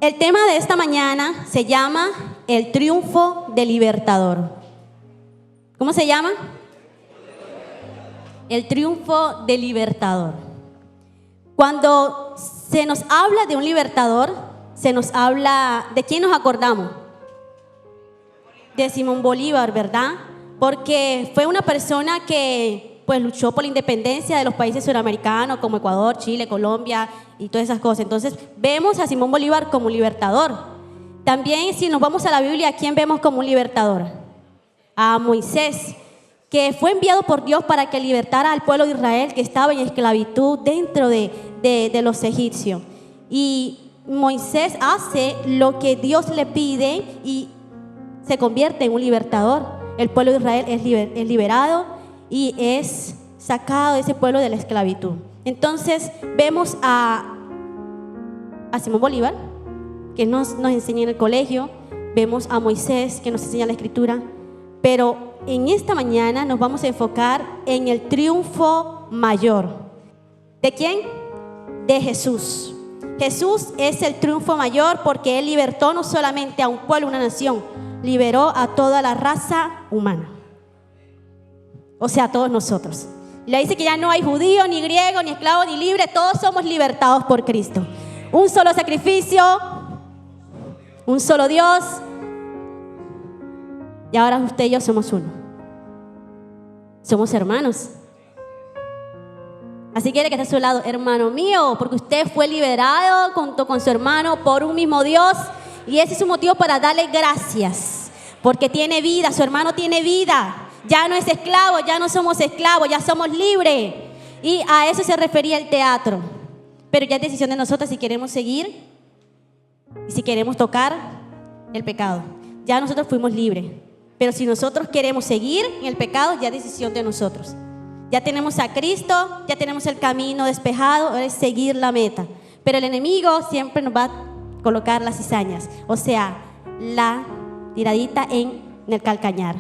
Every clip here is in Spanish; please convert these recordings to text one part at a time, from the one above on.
El tema de esta mañana se llama el triunfo del libertador. ¿Cómo se llama? El triunfo del libertador. Cuando se nos habla de un libertador, se nos habla, ¿de quién nos acordamos? De Simón Bolívar, ¿verdad? Porque fue una persona que pues luchó por la independencia de los países suramericanos como Ecuador, Chile, Colombia y todas esas cosas. Entonces vemos a Simón Bolívar como un libertador. También si nos vamos a la Biblia, ¿a quién vemos como un libertador? A Moisés, que fue enviado por Dios para que libertara al pueblo de Israel que estaba en esclavitud dentro de los egipcios. Y Moisés hace lo que Dios le pide y se convierte en un libertador. El pueblo de Israel es liberado y es sacado de ese pueblo de la esclavitud. Entonces vemos a Simón Bolívar, que nos enseña en el colegio. Vemos a Moisés, que nos enseña la escritura. Pero en esta mañana nos vamos a enfocar en el triunfo mayor. ¿De quién? De Jesús. Jesús es el triunfo mayor porque Él libertó no solamente a un pueblo, una nación, liberó a toda la raza humana. O sea, a todos nosotros. Le dice que ya no hay judío, ni griego, ni esclavo, ni libre. Todos somos libertados por Cristo. Un solo sacrificio, un solo Dios. Y ahora usted y yo somos uno. Somos hermanos. Así quiere que esté a su lado, hermano mío, porque usted fue liberado junto con su hermano por un mismo Dios. Y ese es un motivo para darle gracias. Porque tiene vida, su hermano tiene vida. Ya no es esclavo, ya no somos esclavos, ya somos libres. Y a eso se refería el teatro. Pero ya es decisión de nosotros si queremos seguir y si queremos tocar el pecado. Ya nosotros fuimos libres. Pero si nosotros queremos seguir en el pecado, ya es decisión de nosotros. Ya tenemos a Cristo, ya tenemos el camino despejado, ahora es seguir la meta. Pero el enemigo siempre nos va a colocar las cizañas, o sea, la tiradita en el calcañar.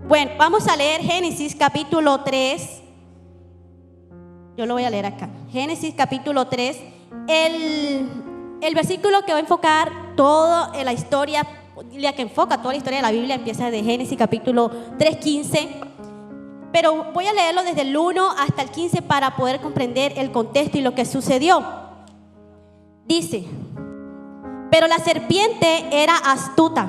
Bueno, vamos a leer Génesis capítulo 3. Yo lo voy a leer acá. Génesis capítulo 3. El versículo que va a enfocar toda la historia, la que enfoca toda la historia de la Biblia, empieza de Génesis capítulo 3:15. Pero voy a leerlo desde el 1 hasta el 15 para poder comprender el contexto y lo que sucedió. Dice: pero la serpiente era astuta,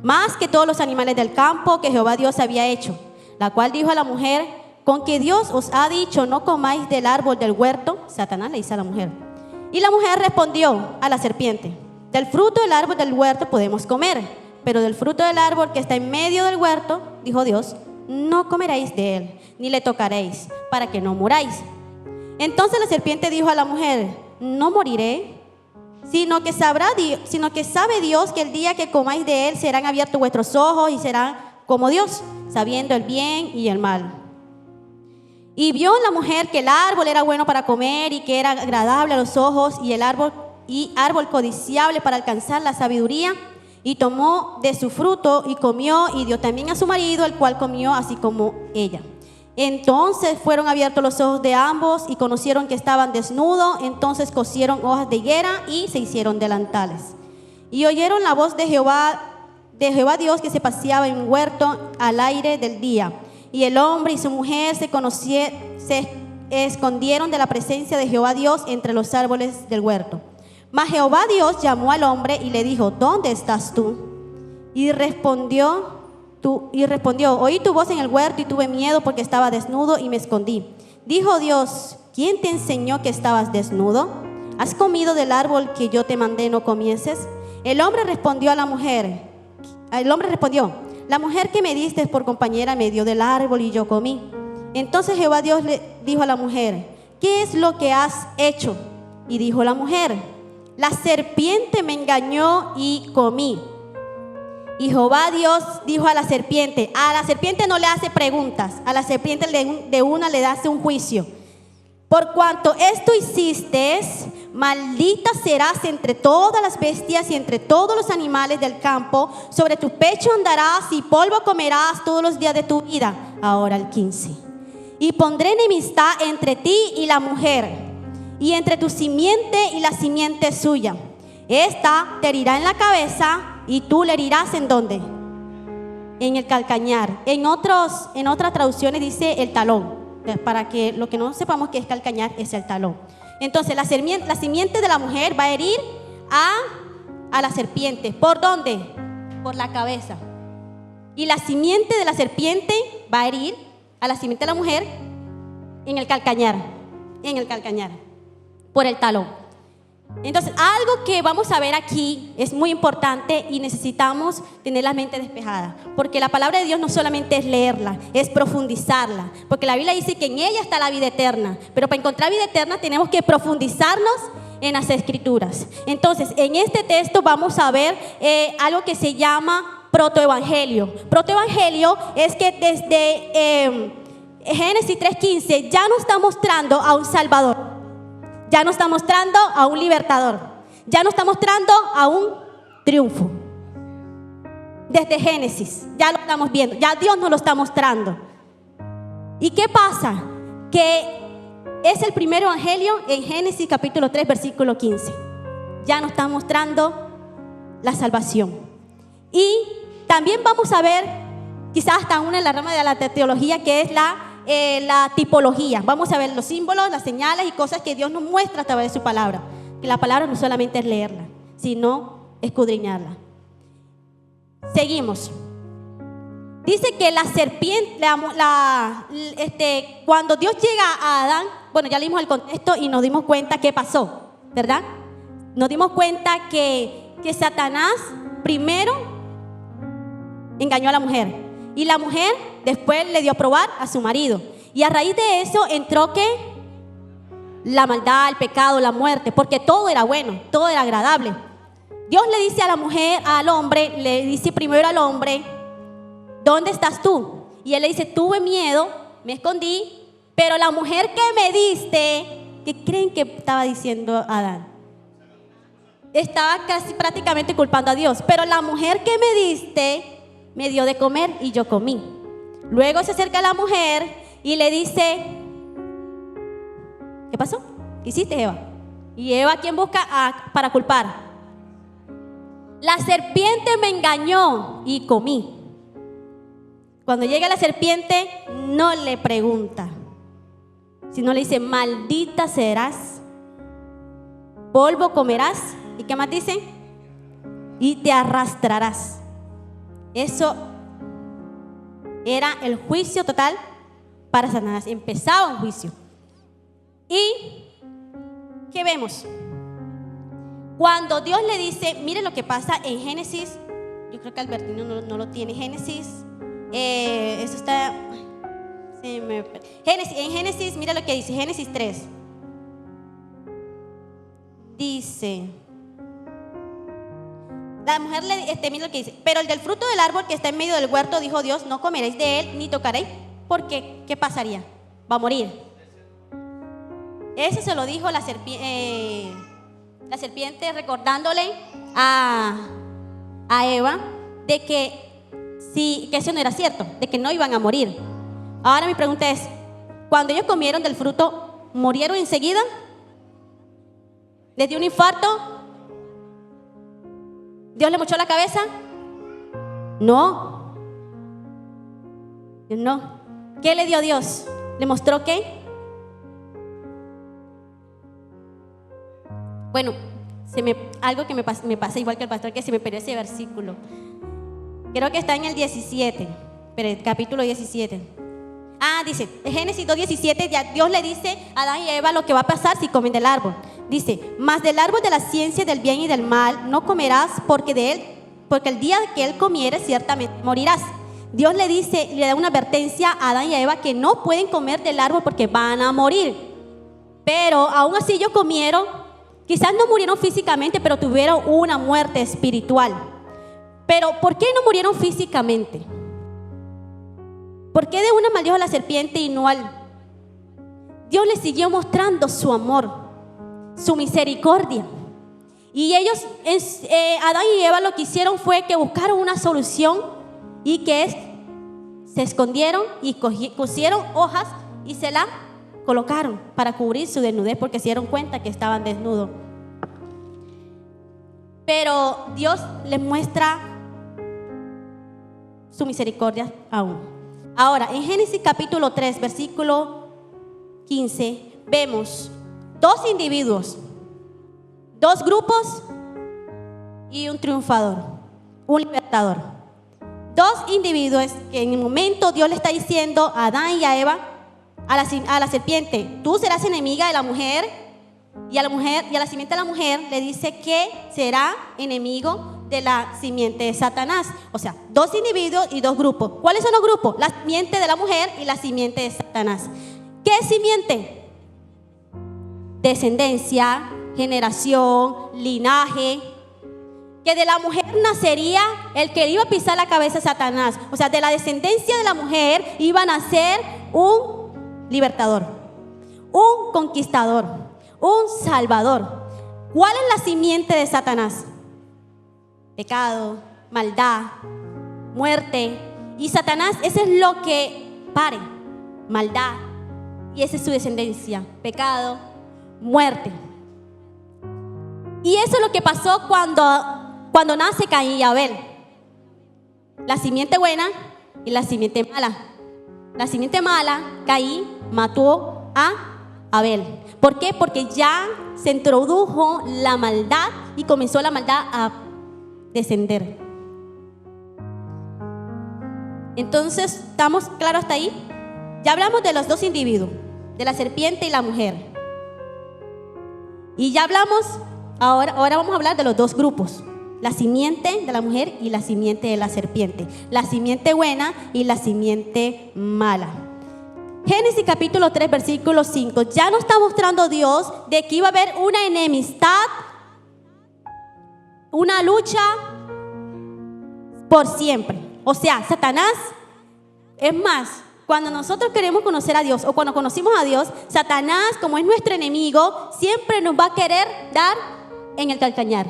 más que todos los animales del campo que Jehová Dios había hecho, la cual dijo a la mujer: con que Dios os ha dicho, no comáis del árbol del huerto. Satanás le dice a la mujer. Y la mujer respondió a la serpiente: del fruto del árbol del huerto podemos comer, pero del fruto del árbol que está en medio del huerto, dijo Dios, no comeréis de él, ni le tocaréis, para que no muráis. Entonces la serpiente dijo a la mujer: no moriré, sino que sabe Dios que el día que comáis de él serán abiertos vuestros ojos y serán como Dios, sabiendo el bien y el mal. Y vio la mujer que el árbol era bueno para comer y que era agradable a los ojos y árbol codiciable para alcanzar la sabiduría, y tomó de su fruto y comió y dio también a su marido, el cual comió así como ella. Entonces fueron abiertos los ojos de ambos y conocieron que estaban desnudos. Entonces cosieron hojas de higuera y se hicieron delantales. Y oyeron la voz de Jehová Dios que se paseaba en un huerto al aire del día. Y el hombre y su mujer se escondieron de la presencia de Jehová Dios entre los árboles del huerto. Mas Jehová Dios llamó al hombre y le dijo: ¿dónde estás tú? Y respondió: oí tu voz en el huerto y tuve miedo porque estaba desnudo y me escondí. Dijo Dios: ¿quién te enseñó que estabas desnudo? ¿Has comido del árbol que yo te mandé no comieses? El hombre respondió: la mujer que me diste por compañera me dio del árbol y yo comí. Entonces Jehová Dios le dijo a la mujer: ¿qué es lo que has hecho? Y dijo la mujer: la serpiente me engañó y comí. Y Jehová Dios dijo a la serpiente no le hace preguntas, a la serpiente de una le hace un juicio. Por cuanto esto hiciste, maldita serás entre todas las bestias y entre todos los animales del campo. Sobre tu pecho andarás y polvo comerás todos los días de tu vida. Ahora el 15. Y pondré enemistad entre ti y la mujer, y entre tu simiente y la simiente suya. Esta te herirá en la cabeza y tú le herirás ¿en dónde? En el calcañar. En otras traducciones dice el talón. Para que lo que no sepamos qué es calcañar es el talón. Entonces la simiente de la mujer va a herir a la serpiente. ¿Por dónde? Por la cabeza. Y la simiente de la serpiente va a herir a la simiente de la mujer en el calcañar. En el calcañar. Por el talón. Entonces, algo que vamos a ver aquí es muy importante y necesitamos tener la mente despejada, porque la palabra de Dios no solamente es leerla, es profundizarla, porque la Biblia dice que en ella está la vida eterna, pero para encontrar vida eterna tenemos que profundizarnos en las Escrituras. Entonces, en este texto vamos a ver algo que se llama protoevangelio. Protoevangelio es que desde Génesis 3:15 ya nos está mostrando a un Salvador. Ya nos está mostrando a un libertador. Ya nos está mostrando a un triunfo. Desde Génesis, ya lo estamos viendo. Ya Dios nos lo está mostrando. ¿Y qué pasa? Que es el primer evangelio en Génesis capítulo 3, versículo 15. Ya nos está mostrando la salvación. Y también vamos a ver, quizás hasta una en la rama de la teología, que es la tipología. Vamos a ver los símbolos, las señales y cosas que Dios nos muestra a través de su palabra. Que la palabra no solamente es leerla, sino escudriñarla. Seguimos. Dice que la serpiente, cuando Dios llega a Adán, bueno, ya leímos el contexto y nos dimos cuenta qué pasó, ¿verdad? Nos dimos cuenta que Satanás primero engañó a la mujer. Y la mujer después le dio a probar a su marido. Y a raíz de eso entró ¿qué? La maldad, el pecado, la muerte. Porque todo era bueno, todo era agradable. Dios le dice a la mujer, al hombre, le dice primero al hombre, ¿dónde estás tú? Y él le dice, tuve miedo, me escondí. Pero la mujer que me diste, ¿qué creen que estaba diciendo Adán? Estaba casi prácticamente culpando a Dios. Pero la mujer que me diste me dio de comer y yo comí. Luego se acerca a la mujer y le dice, ¿qué pasó? ¿Qué hiciste, Eva? Y Eva, ¿quién busca para culpar? La serpiente me engañó y comí. Cuando llega la serpiente, no le pregunta, sino le dice, maldita serás, polvo comerás. ¿Y qué más dice? Y te arrastrarás. Eso era el juicio total para Satanás. Empezaba un juicio. ¿Y qué vemos? Cuando Dios le dice, miren lo que pasa en Génesis. Yo creo que Albertino no lo tiene. Génesis, eso está. En Génesis, mira lo que dice. Génesis 3. Dice. La mujer mira lo que dice, pero el del fruto del árbol que está en medio del huerto, dijo Dios, no comeréis de él ni tocaréis, porque ¿qué pasaría? Va a morir. Eso se lo dijo la serpiente recordándole a Eva de que eso no era cierto, de que no iban a morir. Ahora mi pregunta es, cuando ellos comieron del fruto, ¿murieron enseguida? ¿Les dio un infarto? ¿Dios le mochó la cabeza? No. No. ¿Qué le dio Dios? ¿Le mostró qué? Bueno, algo que me pasa igual que el pastor, que se me perdió ese versículo. Creo que está en el 17, pero el capítulo 17. Dice, en Génesis 2:17, ya Dios le dice a Adán y a Eva lo que va a pasar si comen del árbol. Dice, mas del árbol de la ciencia del bien y del mal no comerás, porque el día que él comiere ciertamente morirás. Dios le da una advertencia a Adán y a Eva que no pueden comer del árbol porque van a morir. Pero aún así ellos comieron, quizás no murieron físicamente, pero tuvieron una muerte espiritual. Pero ¿por qué no murieron físicamente? ¿Por qué de una maldijo a la serpiente y no al? Dios les siguió mostrando su amor, su misericordia. Y ellos, Adán y Eva, lo que hicieron fue que buscaron una solución y se escondieron y cosieron hojas y se la colocaron para cubrir su desnudez, porque se dieron cuenta que estaban desnudos. pero Dios les muestra su misericordia aún. Ahora, en Génesis capítulo 3, versículo 15, vemos dos individuos, dos grupos y un triunfador, un libertador. Dos individuos que en el momento Dios le está diciendo a Adán y a Eva, a la serpiente, tú serás enemiga de la mujer, y a la simiente de la mujer le dice que será enemigo de la simiente de Satanás. O sea, dos individuos y dos grupos. ¿Cuáles son los grupos? La simiente de la mujer y la simiente de Satanás. ¿Qué es simiente? Descendencia, generación, linaje. Que de la mujer nacería el que iba a pisar la cabeza de Satanás. O sea, de la descendencia de la mujer iba a nacer un libertador, un conquistador, un salvador. ¿Cuál es la simiente de Satanás? Pecado, maldad, muerte. Y Satanás, eso es lo que pare, maldad. Y esa es su descendencia, pecado, muerte. Y eso es lo que pasó cuando nace Caín y Abel. La simiente buena y la simiente mala. La simiente mala, Caín mató a Abel. ¿Por qué? Porque ya se introdujo la maldad y comenzó la maldad a descender. Entonces, ¿estamos claros hasta ahí? Ya hablamos de los dos individuos, de la serpiente y la mujer. Y ya hablamos, ahora vamos a hablar de los dos grupos. La simiente de la mujer y la simiente de la serpiente. La simiente buena y la simiente mala. Génesis capítulo 3, versículo 5. Ya nos está mostrando Dios de que iba a haber una enemistad, una lucha por siempre. O sea, Satanás, es más, cuando nosotros queremos conocer a Dios o cuando conocimos a Dios, Satanás, como es nuestro enemigo, siempre nos va a querer dar en el calcañar.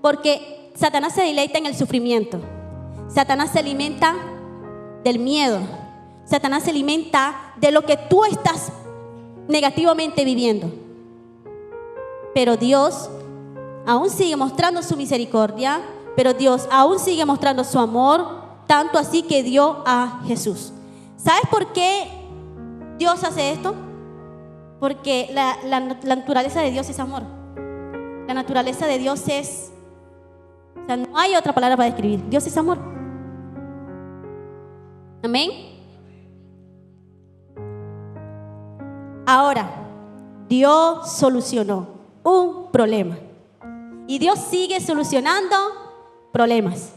Porque Satanás se deleita en el sufrimiento. Satanás se alimenta del miedo. Satanás se alimenta de lo que tú estás negativamente viviendo. Pero Dios aún sigue mostrando su misericordia. Pero Dios aún sigue mostrando su amor. Tanto así que dio a Jesús. ¿Sabes por qué Dios hace esto? Porque la naturaleza de Dios es amor. La naturaleza de Dios es... O sea, no hay otra palabra para describir. Dios es amor. Amén. Ahora, Dios solucionó un problema. Y Dios sigue solucionando problemas.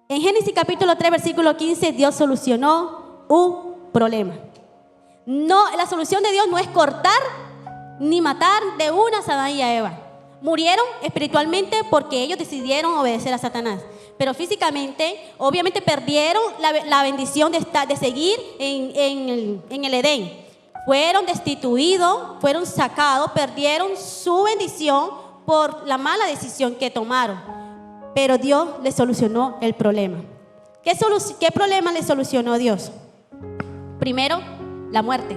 En Génesis capítulo 3, versículo 15, Dios solucionó un problema. No, la solución de Dios no es cortar ni matar de una a Adán y a Eva. Murieron espiritualmente porque ellos decidieron obedecer a Satanás. Pero físicamente, obviamente perdieron la bendición de seguir en el Edén. Fueron destituidos, fueron sacados, perdieron su bendición por la mala decisión que tomaron. Pero Dios les solucionó el problema. ¿Qué problema le solucionó Dios? Primero, la muerte.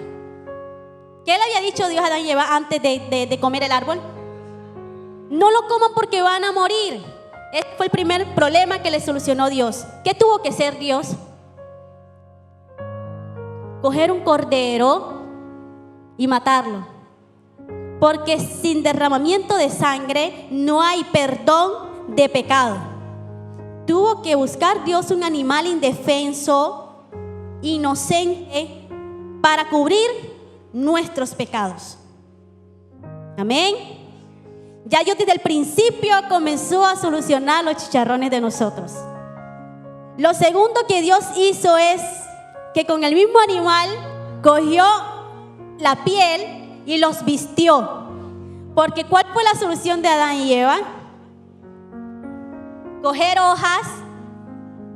¿Qué le había dicho Dios a Adán y Eva antes de comer el árbol? No lo coman porque van a morir. Este fue el primer problema que le solucionó Dios. ¿Qué tuvo que hacer Dios? Coger un cordero y matarlo. Porque sin derramamiento de sangre no hay perdón de pecado. Tuvo que buscar Dios un animal indefenso, inocente, para cubrir nuestros pecados. Amén. Ya Dios desde el principio comenzó a solucionar los chicharrones de nosotros. Lo segundo que Dios hizo es que con el mismo animal cogió la piel y los vistió. Porque ¿cuál fue la solución de Adán y Eva? Coger hojas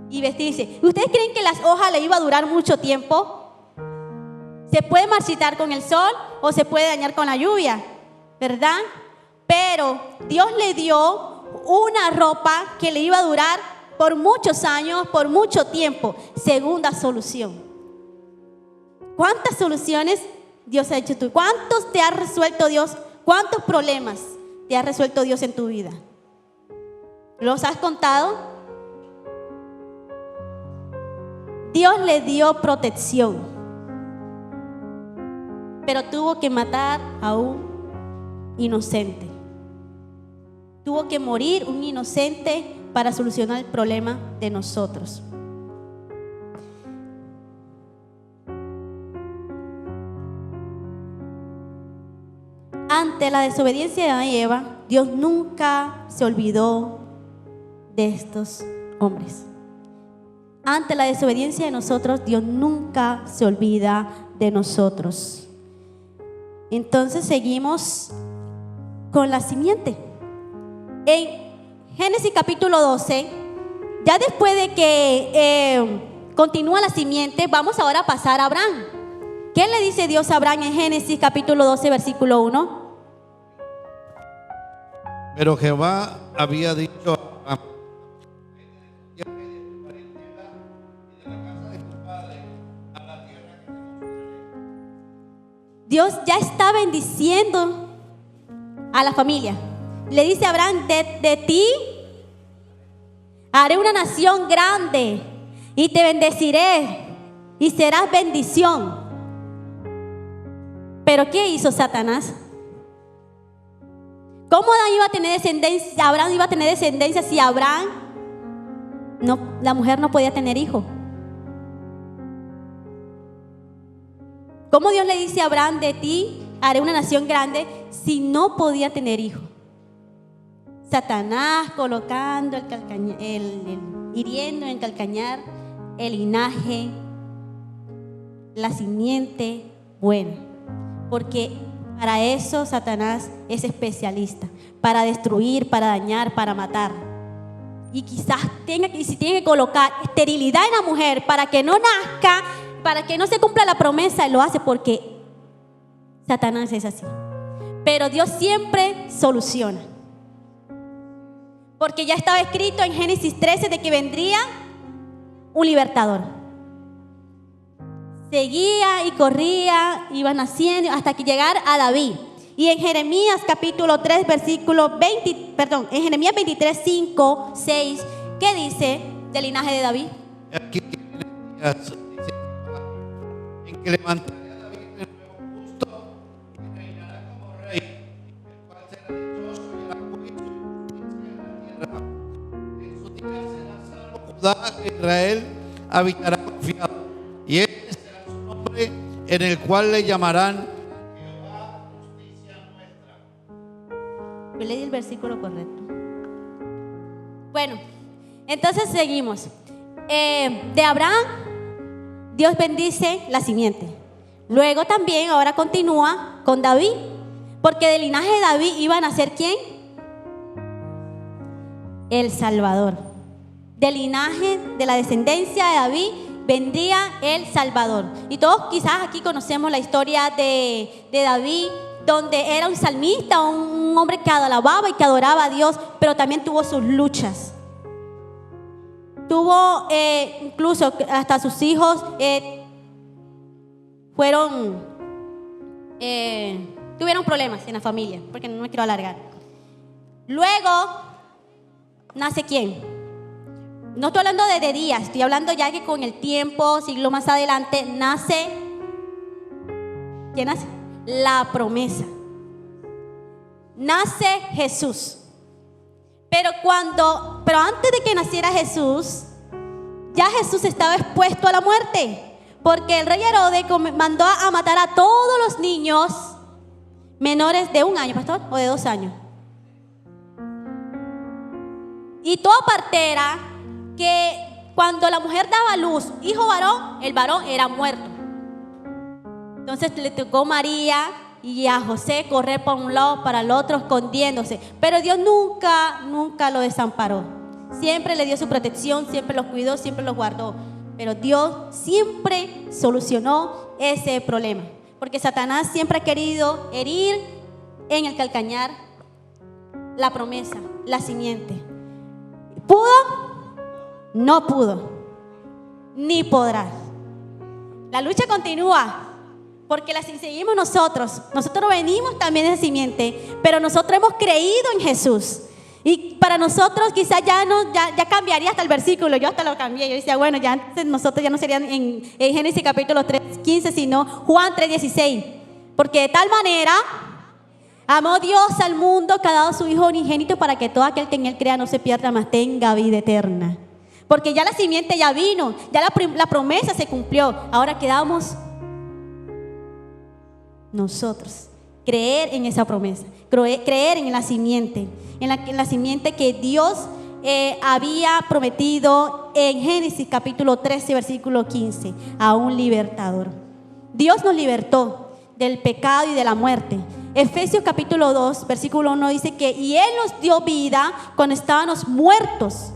y vestirse. ¿Ustedes creen que las hojas le iba a durar mucho tiempo? Se puede marchitar con el sol o se puede dañar con la lluvia, ¿verdad? Pero Dios le dio una ropa que le iba a durar por muchos años, por mucho tiempo. Segunda solución. ¿Cuántas soluciones Dios ha hecho tú? ¿Cuántos te ha resuelto Dios? ¿Cuántos problemas te ha resuelto Dios en tu vida? ¿Los has contado? Dios le dio protección, pero tuvo que matar a un inocente. Tuvo que morir un inocente para solucionar el problema de nosotros. Ante la desobediencia de Adán y Eva, Dios nunca se olvidó de estos hombres. Ante la desobediencia de nosotros, Dios nunca se olvida de nosotros. Entonces seguimos con la simiente. En Génesis capítulo 12, ya después de que continúa la simiente, vamos ahora a pasar a Abraham. ¿Qué le dice Dios a Abraham en Génesis capítulo 12, versículo 1? Pero Jehová había dicho a Abraham: Dios ya está bendiciendo a la familia. Le dice a Abraham: de ti haré una nación grande y te bendeciré y serás bendición. Pero ¿qué hizo Satanás? ¿Cómo Abraham iba a tener descendencia si Abraham la mujer no podía tener hijo? ¿Cómo Dios le dice a Abraham: de ti haré una nación grande, si no podía tener hijo? Satanás colocando hiriendo en calcañar el linaje, la simiente buena, porque para eso Satanás es especialista, para destruir, para dañar, para matar. Y quizás si tiene que colocar esterilidad en la mujer para que no nazca, para que no se cumpla la promesa, lo hace porque Satanás es así. Pero Dios siempre soluciona, porque ya estaba escrito en Génesis 13 de que vendría un libertador. Seguía y corría, iba naciendo hasta que llegara a David. Y en Jeremías capítulo 3 versículo 20, en Jeremías 23, 5, 6, ¿qué dice del linaje de David? Aquí dice: en que levantaré a David de nuevo justo y reinará como rey, el cual será dichoso y hará juicio y justicia en la tierra. En su tierra será salvo Judá, Israel habitará confiado, y este será su nombre, en el cual le llamarán Jehová, justicia nuestra. Yo le di el versículo correcto. Bueno, entonces seguimos. De Abraham, Dios bendice la simiente. Luego también ahora continúa con David, porque del linaje de David iba a nacer ¿quién? El Salvador. Del linaje, de la descendencia de David, vendría el Salvador. Y todos quizás aquí conocemos la historia de David, donde era un salmista, un hombre que alababa y que adoraba a Dios, pero también tuvo sus luchas. Tuvo incluso hasta sus hijos tuvieron problemas en la familia, porque no me quiero alargar. Luego nace ¿quién? No estoy hablando de días, estoy hablando ya que con el tiempo, siglo más adelante, nace. ¿Quién nace? La promesa. Nace Jesús. Pero antes de que naciera Jesús, ya Jesús estaba expuesto a la muerte, porque el rey Herodes mandó a matar a todos los niños menores de 1 año, pastor, o de 2 años. Y toda partera que cuando la mujer daba a luz hijo varón, el varón era muerto. Entonces le tocó a María y a José correr por un lado para el otro escondiéndose, pero Dios nunca lo desamparó. Siempre le dio su protección, siempre los cuidó, siempre los guardó, pero Dios siempre solucionó ese problema, porque Satanás siempre ha querido herir en el calcañar la promesa, la simiente. ¿Pudo? No pudo, ni podrá. La lucha continúa, Porque la seguimos nosotros venimos también de esa simiente, pero nosotros hemos creído en Jesús. Y para nosotros quizás ya cambiaría hasta el versículo, yo hasta lo cambié, yo decía, bueno, ya nosotros ya no serían en Génesis capítulo 3:15, sino Juan 3:16. Porque de tal manera amó Dios al mundo que ha dado su Hijo unigénito para que todo aquel que en Él crea no se pierda, mas tenga vida eterna. Porque ya la simiente ya vino, ya la promesa se cumplió, ahora quedamos nosotros, creer en esa promesa, creer en la simiente, en la simiente que Dios había prometido en Génesis capítulo 13 versículo 15 a un libertador. Dios nos libertó del pecado y de la muerte. Efesios capítulo 2 versículo 1 dice que y Él nos dio vida cuando estábamos muertos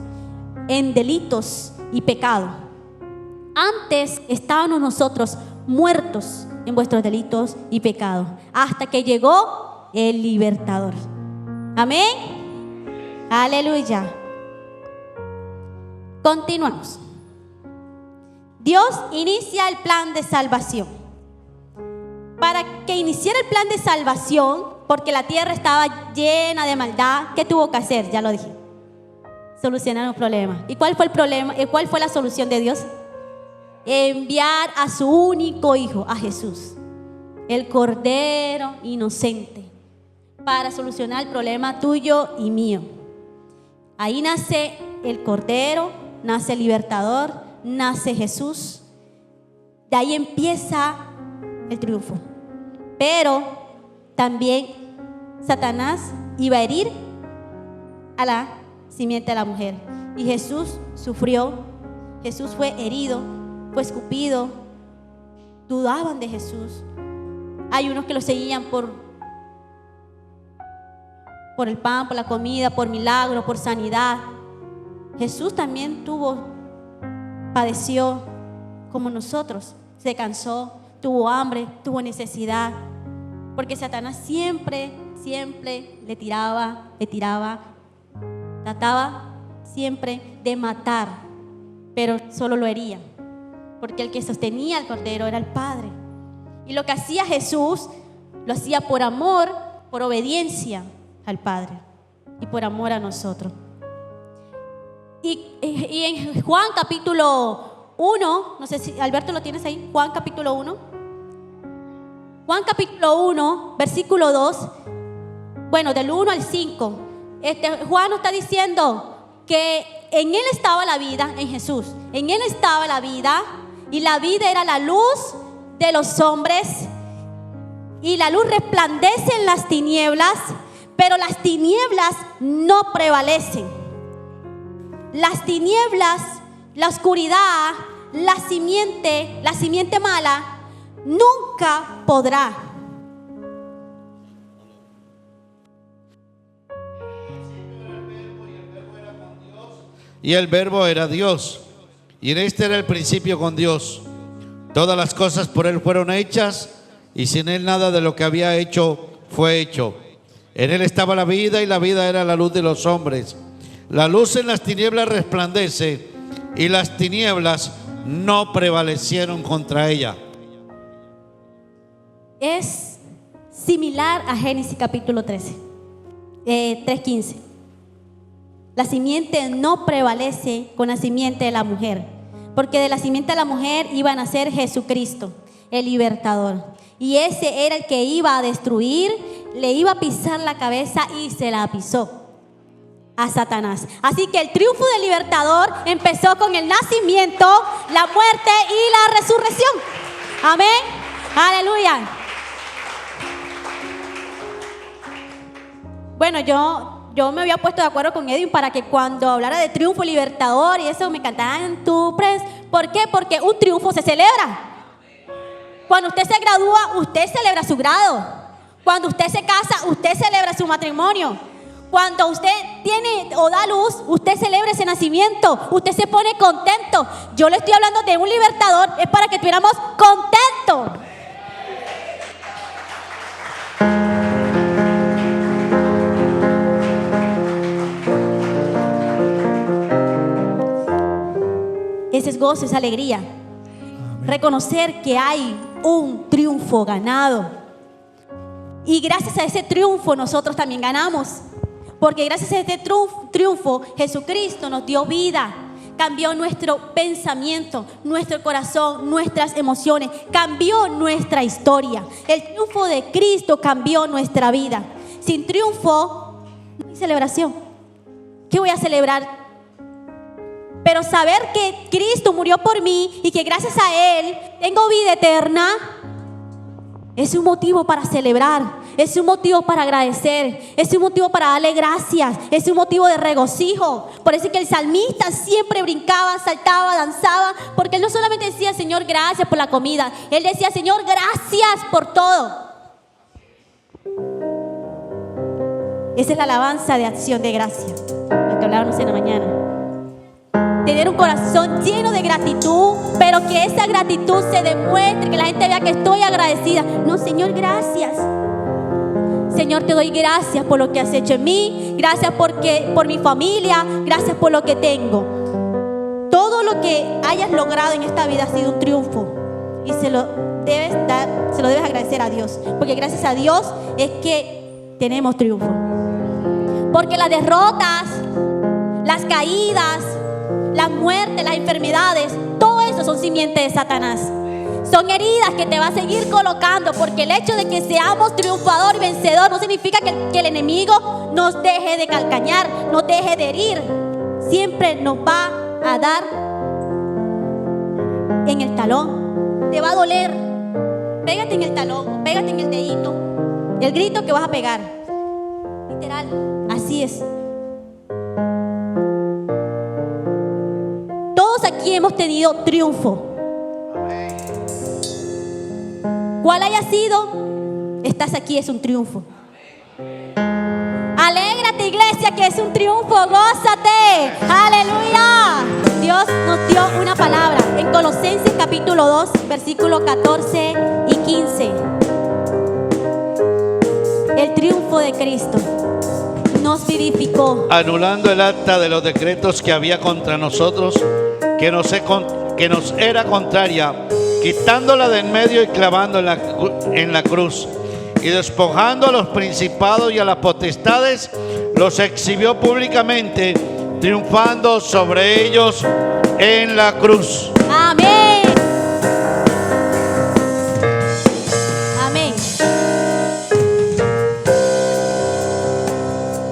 en delitos y pecado. Antes estábamos nosotros muertos en vuestros delitos y pecados, hasta que llegó el libertador. Amén. Aleluya. Continuamos. Dios inicia el plan de salvación. Para que iniciara el plan de salvación, porque la tierra estaba llena de maldad, ¿qué tuvo que hacer? Ya lo dije. Solucionar un problema. ¿Y cuál fue el problema? ¿Cuál fue la solución de Dios? Enviar a su único hijo, a Jesús, el Cordero inocente, para solucionar el problema tuyo y mío. Ahí nace el Cordero, nace el libertador, nace Jesús. De ahí empieza el triunfo. Pero también Satanás iba a herir a la simiente de la mujer. Y Jesús sufrió, Jesús fue herido, fue escupido. Dudaban de Jesús. Hay unos que lo seguían por el pan, por la comida, por milagro, por sanidad. Jesús también padeció como nosotros. Se cansó, tuvo hambre, tuvo necesidad. Porque Satanás siempre le tiraba, trataba siempre de matar, pero solo lo hería. Porque el que sostenía al Cordero era el Padre. Y lo que hacía Jesús, lo hacía por amor, por obediencia al Padre y por amor a nosotros. Y en Juan capítulo 1, no sé si Alberto lo tienes ahí, Juan capítulo 1. Juan capítulo 1, versículo 2, bueno, del 1 al 5. Juan nos está diciendo que en Él estaba la vida, en Jesús. En Él estaba la vida y la vida era la luz de los hombres. Y la luz resplandece en las tinieblas, pero las tinieblas no prevalecen. Las tinieblas, la oscuridad, la simiente mala, nunca podrá. Y el verbo era Dios, y en este era el principio con Dios. Todas las cosas por Él fueron hechas, y sin Él nada de lo que había hecho fue hecho. En Él estaba la vida, y la vida era la luz de los hombres. La luz en las tinieblas resplandece, y las tinieblas no prevalecieron contra ella. Es similar a Génesis capítulo 3:15. La simiente no prevalece con la simiente de la mujer, porque de la simiente de la mujer iba a nacer Jesucristo, el libertador. Y ese era el que iba a destruir, le iba a pisar la cabeza y se la pisó a Satanás. Así que el triunfo del libertador empezó con el nacimiento, la muerte y la resurrección. Amén. Aleluya. Bueno, yo me había puesto de acuerdo con Edwin para que cuando hablara de triunfo libertador y eso me cantaran tu pres. ¿Por qué? Porque un triunfo se celebra. Cuando usted se gradúa, usted celebra su grado. Cuando usted se casa, usted celebra su matrimonio. Cuando usted tiene o da luz, usted celebra ese nacimiento. Usted se pone contento. Yo le estoy hablando de un libertador, es para que estuviéramos contentos. Ese es gozo, esa alegría. Amén. Reconocer que hay un triunfo ganado. Y gracias a ese triunfo nosotros también ganamos. Porque gracias a este triunfo Jesucristo nos dio vida. Cambió nuestro pensamiento, nuestro corazón, nuestras emociones. Cambió nuestra historia. El triunfo de Cristo cambió nuestra vida. Sin triunfo no hay celebración. ¿Qué voy a celebrar? Pero saber que Cristo murió por mí y que gracias a Él tengo vida eterna es un motivo para celebrar. Es un motivo para agradecer, es un motivo para darle gracias, es un motivo de regocijo. Por eso es que el salmista siempre brincaba, saltaba, danzaba, porque él no solamente decía, Señor, gracias por la comida, él decía, Señor, gracias por todo. Esa es la alabanza de acción de gracias, lo que hablábamos en la mañana. Tener un corazón lleno de gratitud, pero que esa gratitud se demuestre, que la gente vea que estoy agradecida. No, Señor, gracias. Señor, te doy gracias por lo que has hecho en mí. Gracias por mi familia. Gracias por lo que tengo. Todo lo que hayas logrado en esta vida ha sido un triunfo. Y se lo debes agradecer a Dios. Porque gracias a Dios es que tenemos triunfo. Porque las derrotas, las caídas, las muertes, las enfermedades, todo eso son simientes de Satanás. Son heridas que te va a seguir colocando, porque el hecho de que seamos triunfador y vencedor no significa que el enemigo nos deje de calcañar, nos deje de herir. Siempre nos va a dar en el talón. Te va a doler. Pégate en el talón, pégate en el dedito. El grito que vas a pegar. Literal, así es. Todos aquí hemos tenido triunfo. ¿Cuál haya sido? Estás aquí, es un triunfo. Alégrate, iglesia, que es un triunfo. Gózate. Aleluya. Dios nos dio una palabra en Colosenses capítulo 2, versículos 14 y 15. El triunfo de Cristo nos vivificó, anulando el acta de los decretos que había contra nosotros, que nos era contraria, quitándola de en medio y clavándola en la cruz, y despojando a los principados y a las potestades, los exhibió públicamente, triunfando sobre ellos en la cruz. amén. Amén.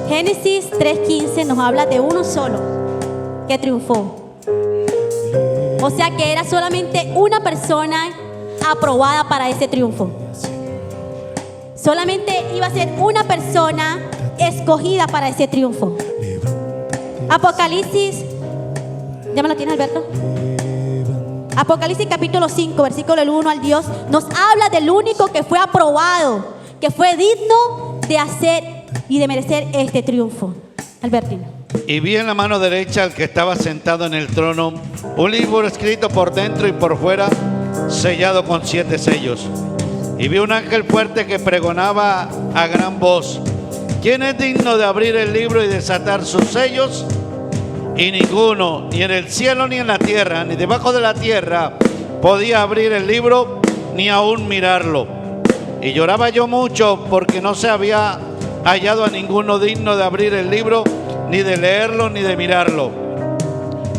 Génesis 3:15 nos habla de uno solo que triunfó. O sea que era solamente una persona aprobada para ese triunfo. Solamente iba a ser una persona escogida para ese triunfo. Apocalipsis, ¿ya me lo tienes, Alberto? Apocalipsis capítulo 5, versículo del 1 al 2, nos habla del único que fue aprobado, que fue digno de hacer y de merecer este triunfo. Albertino. Y vi en la mano derecha al que estaba sentado en el trono un libro escrito por dentro y por fuera, sellado con 7 sellos. Y vi un ángel fuerte que pregonaba a gran voz: ¿quién es digno de abrir el libro y desatar sus sellos? Y ninguno, ni en el cielo ni en la tierra, ni debajo de la tierra, podía abrir el libro, ni aún mirarlo. Y lloraba yo mucho, porque no se había hallado a ninguno digno de abrir el libro, ni de leerlo, ni de mirarlo.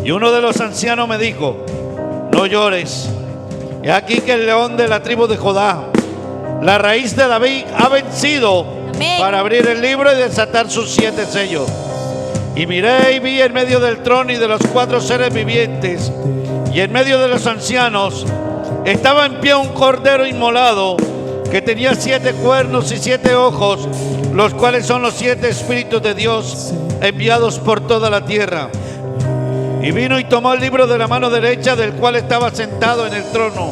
Y uno de los ancianos me dijo: no llores. He aquí que el león de la tribu de Judá, la raíz de David, ha vencido. Amén. Para abrir el libro y desatar sus 7 sellos. Y miré y vi en medio del trono y de los 4 seres vivientes, y en medio de los ancianos, estaba en pie un cordero inmolado, que tenía 7 cuernos y 7 ojos, los cuales son los 7 espíritus de Dios enviados por toda la tierra. Y vino y tomó el libro de la mano derecha del cual estaba sentado en el trono.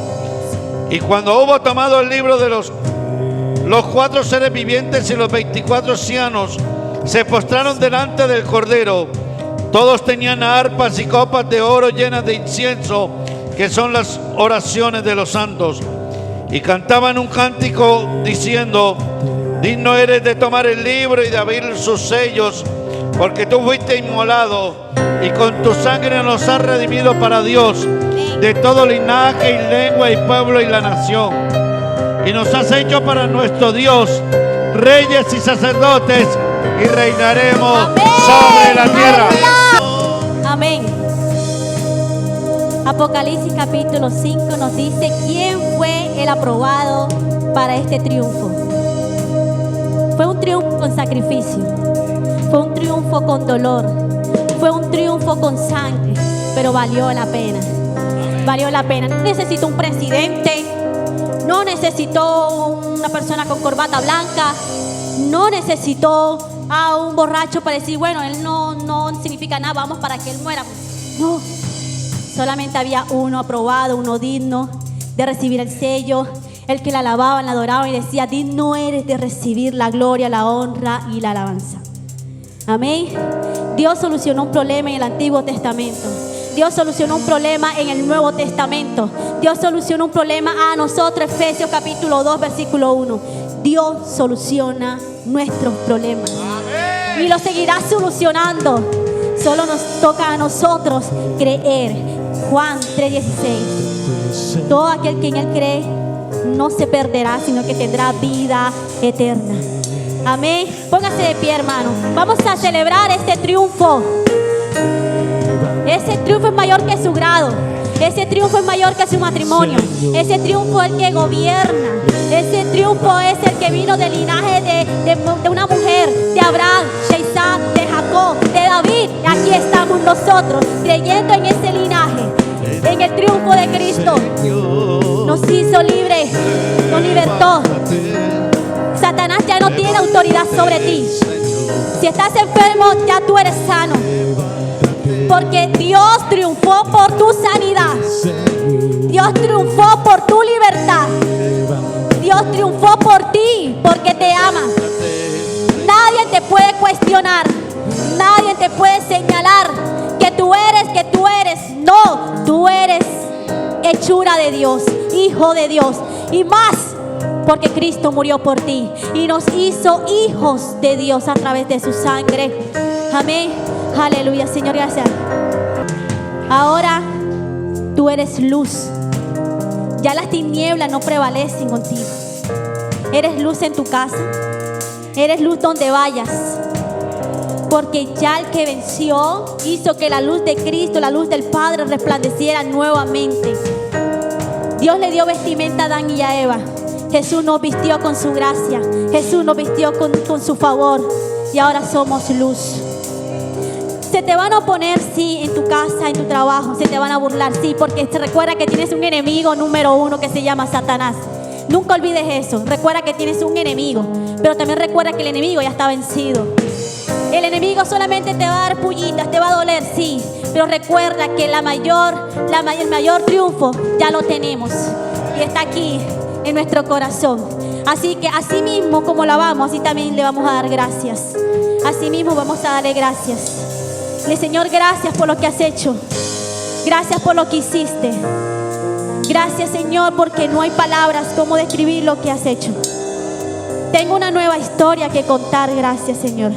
Y cuando hubo tomado el libro de los 4 seres vivientes y los 24 ancianos se postraron delante del cordero. Todos tenían arpas y copas de oro llenas de incienso, que son las oraciones de los santos. Y cantaban un cántico diciendo: digno eres de tomar el libro y de abrir sus sellos, porque tú fuiste inmolado y con tu sangre nos has redimido para Dios de todo linaje y lengua y pueblo y la nación. Y nos has hecho para nuestro Dios reyes y sacerdotes, y reinaremos Amén. sobre la tierra. Amén. Apocalipsis capítulo 5 nos dice quién fue el aprobado para este triunfo. Fue un triunfo con sacrificio, fue un triunfo con dolor, fue un triunfo con sangre, pero valió la pena. Valió la pena. No necesitó un presidente, no necesitó una persona con corbata blanca, no necesitó a un borracho para decir, bueno, él no significa nada, vamos para que él muera. No, solamente había uno aprobado, uno digno de recibir el sello, el que la alababan, la adoraban y decía, digno eres de recibir la gloria, la honra y la alabanza. Amén. Dios solucionó un problema en el Antiguo Testamento. Dios solucionó un problema en el Nuevo Testamento. Dios solucionó un problema a nosotros, Efesios capítulo 2, versículo 1. Dios soluciona nuestros problemas. Y lo seguirá solucionando. Solo nos toca a nosotros creer. Juan 3:16. Todo aquel que en Él cree no se perderá, sino que tendrá vida eterna. Amén. Póngase de pie, hermano. Vamos a celebrar este triunfo. Ese triunfo es mayor que su grado. Ese triunfo es mayor que su matrimonio. Ese triunfo es el que gobierna. Ese triunfo es el que vino del linaje de una mujer, de Abraham, de Isaac, de Jacob, de David. Y aquí estamos nosotros creyendo en ese linaje, en el triunfo de Cristo. Nos hizo libres, nos libertó. Satanás ya no tiene autoridad sobre ti. Si estás enfermo, ya tú eres sano. Porque Dios triunfó por tu sanidad. Dios triunfó por tu libertad. Dios triunfó por ti porque te ama. Nadie te puede cuestionar. Nadie te puede señalar que tú eres. No, tú eres hechura de Dios, hijo de Dios. Y más porque Cristo murió por ti y nos hizo hijos de Dios a través de su sangre. Amén. Aleluya, Señor, gracias. Ahora tú eres luz. Ya las tinieblas no prevalecen contigo. Eres luz en tu casa. Eres luz donde vayas. Porque ya el que venció hizo que la luz de Cristo, la luz del Padre, resplandeciera nuevamente. Dios le dio vestimenta a Adán y a Eva. Jesús nos vistió con su gracia. Jesús nos vistió con su favor. Y ahora somos luz. Se te van a oponer, sí, en tu casa, en tu trabajo. Se te van a burlar, sí, porque te recuerda que tienes un enemigo número uno que se llama Satanás. Nunca olvides eso. Recuerda que tienes un enemigo, pero también recuerda que el enemigo ya está vencido. El enemigo solamente te va a dar pullitas, te va a doler, sí, pero recuerda que el mayor triunfo ya lo tenemos y está aquí en nuestro corazón. Así que así mismo como la vamos, así también le vamos a dar gracias. Así mismo vamos a darle gracias. Señor, gracias por lo que has hecho. Gracias por lo que hiciste. Gracias, Señor, porque no hay palabras cómo describir lo que has hecho. Tengo una nueva historia que contar. Gracias, Señor.